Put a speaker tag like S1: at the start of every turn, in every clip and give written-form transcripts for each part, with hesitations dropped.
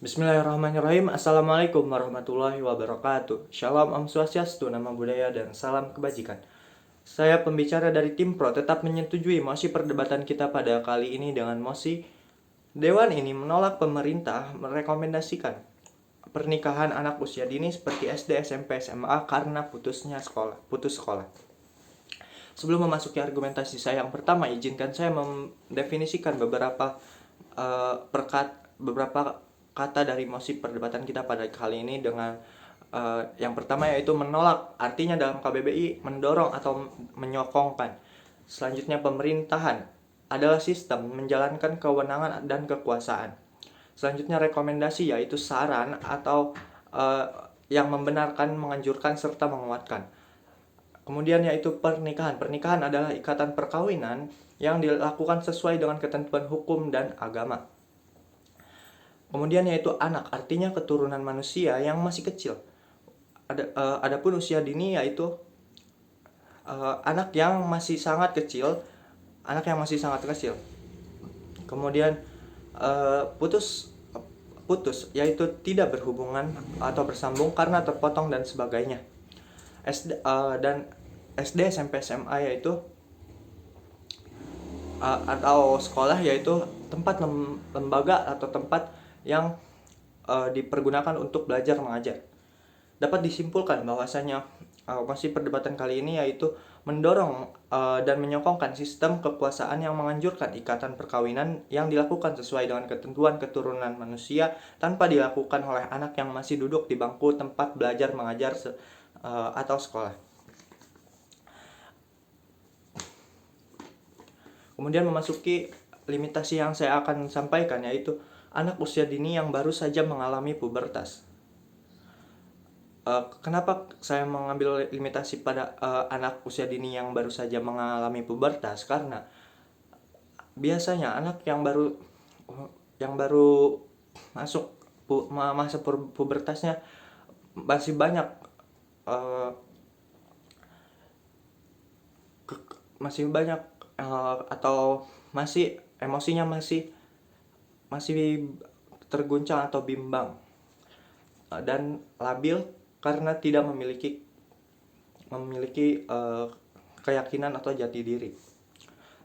S1: Bismillahirrahmanirrahim. Assalamualaikum warahmatullahi wabarakatuh. Shalom, Om Swastiastu, nama budaya dan salam kebajikan. Saya pembicara dari tim Pro tetap menyetujui mosi perdebatan kita pada kali ini dengan mosi Dewan ini menolak pemerintah merekomendasikan pernikahan anak usia dini seperti SD, SMP, SMA karena putus sekolah. Sebelum memasuki argumentasi saya yang pertama, izinkan saya mendefinisikan beberapa kata dari mosi perdebatan kita pada kali ini dengan yang pertama yaitu menolak, artinya dalam KBBI mendorong atau menyokongkan. Selanjutnya pemerintahan adalah sistem menjalankan kewenangan dan kekuasaan. Selanjutnya rekomendasi yaitu saran atau yang membenarkan, menganjurkan serta menguatkan. Kemudian yaitu pernikahan. Pernikahan adalah ikatan perkawinan yang dilakukan sesuai dengan ketentuan hukum dan agama. Kemudian yaitu anak, artinya keturunan manusia yang masih kecil. Adapun usia dini yaitu anak yang masih sangat kecil, Kemudian putus yaitu tidak berhubungan atau bersambung karena terpotong dan sebagainya. SD, SMP, SMA yaitu atau sekolah yaitu tempat lembaga atau tempat yang dipergunakan untuk belajar mengajar. Dapat disimpulkan bahwasanya mosi perdebatan kali ini yaitu mendorong dan menyokongkan sistem kekuasaan yang menganjurkan ikatan perkawinan yang dilakukan sesuai dengan ketentuan keturunan manusia tanpa dilakukan oleh anak yang masih duduk di bangku tempat belajar mengajar atau sekolah. Kemudian memasuki limitasi yang saya akan sampaikan yaitu anak usia dini yang baru saja mengalami pubertas. Kenapa saya mengambil limitasi pada anak usia dini yang baru saja mengalami pubertas? Karena biasanya anak yang baru masuk masa pubertasnya masih banyak atau masih emosinya masih terguncang atau bimbang dan labil karena tidak memiliki keyakinan atau jati diri.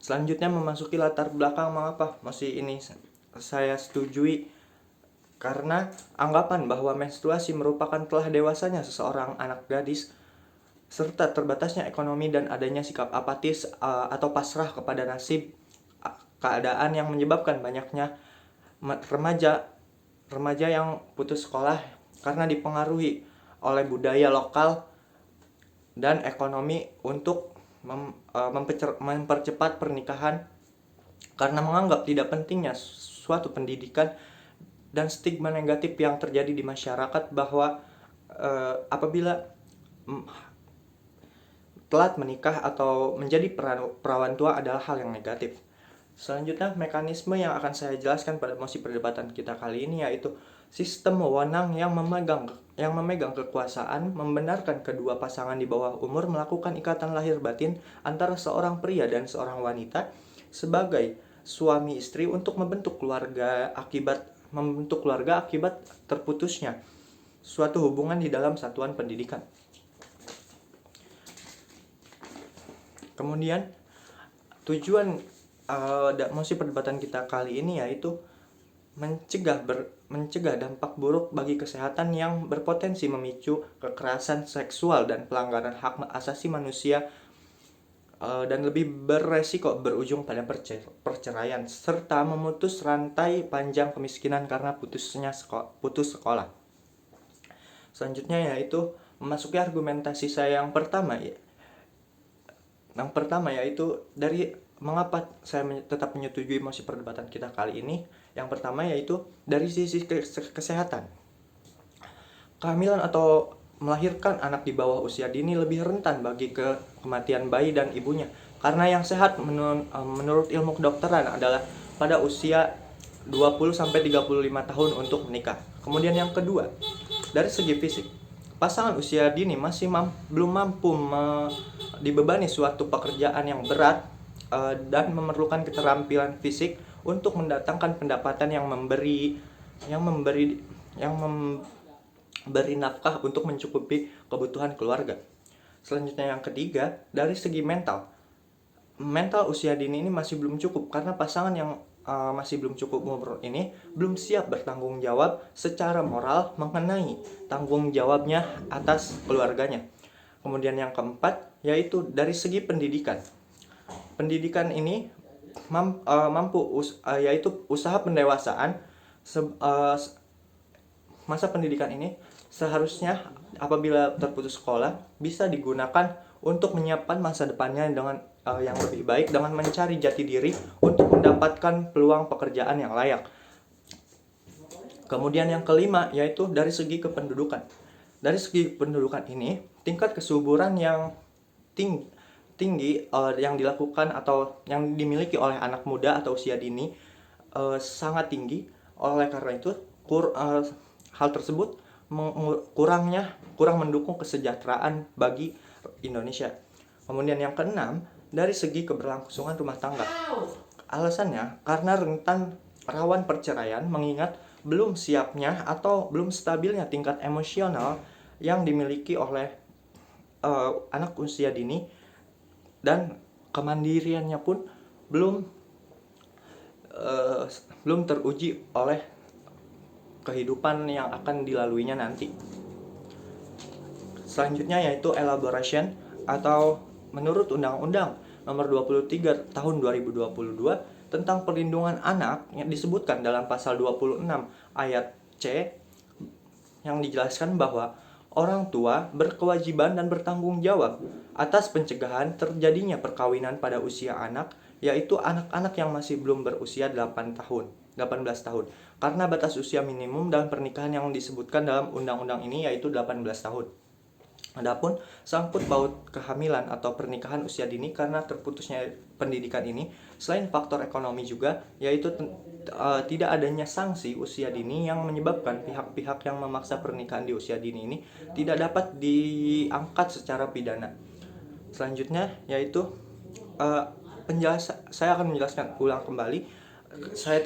S1: Selanjutnya memasuki latar belakang mengapa mosi ini saya setujui, karena anggapan bahwa menstruasi merupakan telah dewasanya seseorang anak gadis serta terbatasnya ekonomi dan adanya sikap apatis atau pasrah kepada nasib keadaan yang menyebabkan banyaknya remaja yang putus sekolah karena dipengaruhi oleh budaya lokal dan ekonomi untuk mempercepat pernikahan karena menganggap tidak pentingnya suatu pendidikan dan stigma negatif yang terjadi di masyarakat bahwa apabila telat menikah atau menjadi perawan tua adalah hal yang negatif. Selanjutnya, mekanisme yang akan saya jelaskan pada mosi perdebatan kita kali ini yaitu sistem wewenang yang memegang kekuasaan membenarkan kedua pasangan di bawah umur melakukan ikatan lahir batin antara seorang pria dan seorang wanita sebagai suami istri untuk membentuk keluarga akibat terputusnya suatu hubungan di dalam satuan pendidikan. Kemudian tujuan mosi perdebatan kita kali ini yaitu mencegah dampak buruk bagi kesehatan yang berpotensi memicu kekerasan seksual dan pelanggaran hak asasi manusia dan lebih beresiko berujung pada perceraian serta memutus rantai panjang kemiskinan karena putus sekolah. Selanjutnya yaitu memasuki argumentasi saya yang pertama yaitu dari mengapa saya tetap menyetujui mosi perdebatan kita kali ini. Yang pertama yaitu dari sisi kesehatan. Kehamilan atau melahirkan anak di bawah usia dini lebih rentan bagi kematian bayi dan ibunya. Karena yang sehat menurut ilmu kedokteran adalah pada usia 20-35 tahun untuk menikah. Kemudian yang kedua, dari segi fisik. Pasangan usia dini masih belum mampu dibebani suatu pekerjaan yang berat dan memerlukan keterampilan fisik untuk mendatangkan pendapatan yang memberi yang memberi nafkah untuk mencukupi kebutuhan keluarga. Selanjutnya yang ketiga, dari segi mental usia dini ini masih belum cukup karena pasangan yang masih belum cukup umur ini belum siap bertanggung jawab secara moral mengenai tanggung jawabnya atas keluarganya. Kemudian yang keempat yaitu dari segi pendidikan. Pendidikan ini yaitu usaha pendewasaan. Masa pendidikan ini seharusnya apabila terputus sekolah bisa digunakan untuk menyiapkan masa depannya dengan yang lebih baik dengan mencari jati diri untuk mendapatkan peluang pekerjaan yang layak. Kemudian yang kelima yaitu dari segi kependudukan. Dari segi pendudukan ini, tingkat kesuburan yang tinggi yang dilakukan atau yang dimiliki oleh anak muda atau usia dini sangat tinggi. Oleh karena itu, hal tersebut kurang mendukung kesejahteraan bagi Indonesia. Kemudian yang keenam, dari segi keberlangsungan rumah tangga. Alasannya karena rentan rawan perceraian mengingat belum siapnya atau belum stabilnya tingkat emosional yang dimiliki oleh anak usia dini, dan kemandiriannya pun belum teruji oleh kehidupan yang akan dilaluinya nanti. Selanjutnya yaitu elaboration atau menurut Undang-Undang Nomor 23 Tahun 2022 tentang Perlindungan Anak yang disebutkan dalam pasal 26 ayat C yang dijelaskan bahwa orang tua berkewajiban dan bertanggung jawab atas pencegahan terjadinya perkawinan pada usia anak, yaitu anak-anak yang masih belum berusia 18 tahun. Karena batas usia minimum dalam pernikahan yang disebutkan dalam undang-undang ini yaitu 18 tahun. Adapun sangkut paut kehamilan atau pernikahan usia dini karena terputusnya pendidikan ini, selain faktor ekonomi juga, yaitu tidak adanya sanksi usia dini yang menyebabkan pihak-pihak yang memaksa pernikahan di usia dini ini tidak dapat diangkat secara pidana. Selanjutnya yaitu saya akan menjelaskan ulang kembali. Saya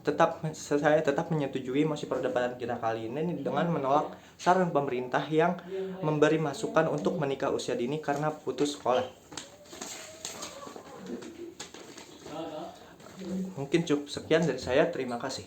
S1: tetap menyetujui mosi perdebatan kita kali ini dengan menolak saran pemerintah yang memberi masukan untuk menikah usia dini karena putus sekolah. Mungkin cukup sekian dari saya, terima kasih.